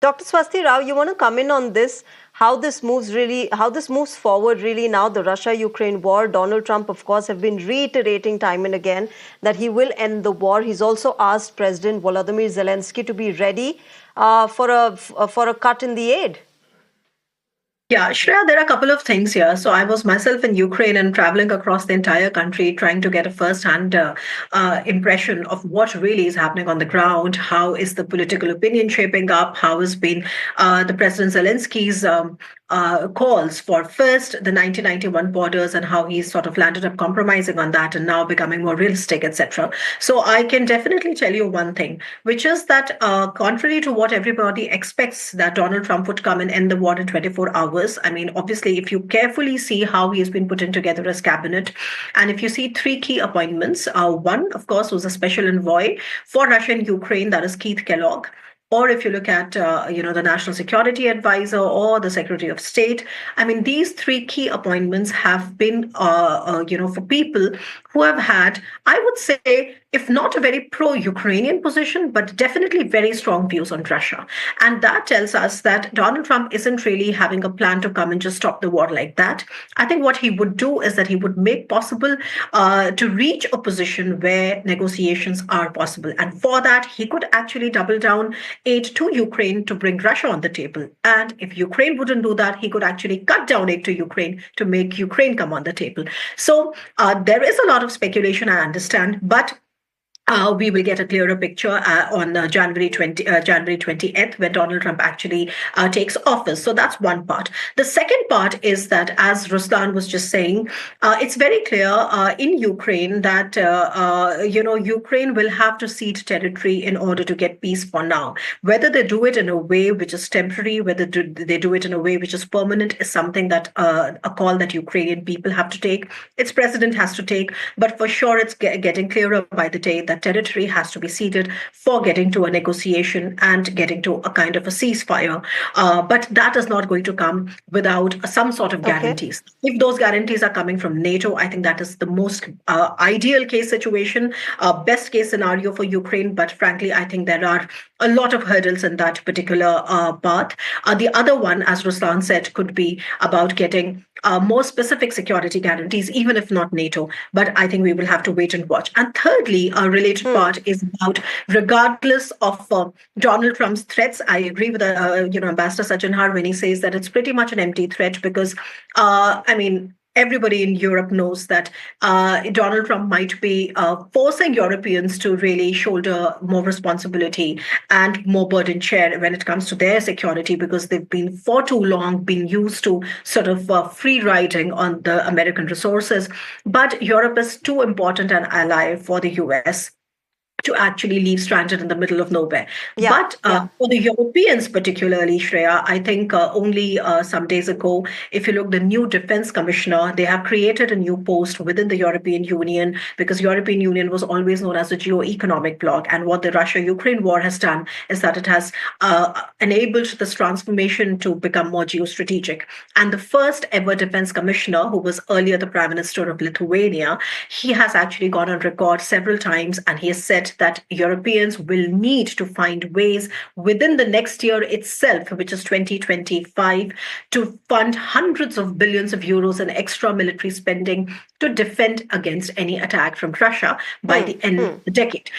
Dr. Swasti Rao, you want to come in on this? How this moves forward really now, the Russia-Ukraine war. Donald Trump, of course, have been reiterating time and again that he will end the war. He's also asked President Volodymyr Zelensky to be ready for a cut in the aid. Yeah, Shreya, there are a couple of things here. So I was myself in Ukraine and traveling across the entire country, trying to get a first-hand impression of what really is happening on the ground. How is the political opinion shaping up? How has been the President Zelensky's calls for first the 1991 borders and how he's sort of landed up compromising on that and now becoming more realistic, etc. So I can definitely tell you one thing, which is that contrary to what everybody expects, that Donald Trump would come and end the war in 24 hours. I mean, obviously, if you carefully see how he has been putting together his cabinet, and if you see three key appointments, one, of course, was a special envoy for Russia and Ukraine, that is Keith Kellogg. Or if you look at, the National Security Advisor or the Secretary of State, I mean, these three key appointments have been, for people who have had, I would say, if not a very pro-Ukrainian position, but definitely very strong views on Russia. And that tells us that Donald Trump isn't really having a plan to come and just stop the war like that. I think what he would do is that he would make possible to reach a position where negotiations are possible. And for that, he could actually double down aid to Ukraine to bring Russia on the table. And if Ukraine wouldn't do that, he could actually cut down aid to Ukraine to make Ukraine come on the table. So there is a lot of speculation, I understand, but we will get a clearer picture on January 20th, when Donald Trump actually takes office. So that's one part. The second part is that, as Ruslan was just saying, it's very clear in Ukraine that Ukraine will have to cede territory in order to get peace for now. Whether they do it in a way which is temporary, whether they do it in a way which is permanent, is something that a call that Ukrainian people have to take. Its president has to take, but for sure, it's getting clearer by the day that territory has to be ceded for getting to a negotiation and getting to a kind of a ceasefire. But that is not going to come without some sort of guarantees. Okay. If those guarantees are coming from NATO, I think that is the most ideal case situation, best case scenario for Ukraine. But frankly, I think there are a lot of hurdles in that particular path. The other one, as Ruslan said, could be about getting more specific security guarantees, even if not NATO. But I think we will have to wait and watch. And thirdly, a related part is about, regardless of Donald Trump's threats, I agree with Ambassador Sajanhar when he says that it's pretty much an empty threat because, everybody in Europe knows that Donald Trump might be forcing Europeans to really shoulder more responsibility and more burden share when it comes to their security, because they've been for too long been used to sort of free riding on the American resources. But Europe is too important an ally for the US to actually leave stranded in the middle of nowhere. But for the Europeans particularly, Shreya, I think only some days ago, if you look, the new defense commissioner, they have created a new post within the European Union, because European Union was always known as a geo-economic bloc. And what the Russia-Ukraine war has done is that it has enabled this transformation to become more geostrategic. And the first ever defense commissioner, who was earlier the Prime Minister of Lithuania, he has actually gone on record several times, and he has said that Europeans will need to find ways within the next year itself, which is 2025, to fund hundreds of billions of euros in extra military spending to defend against any attack from Russia by the end of the decade.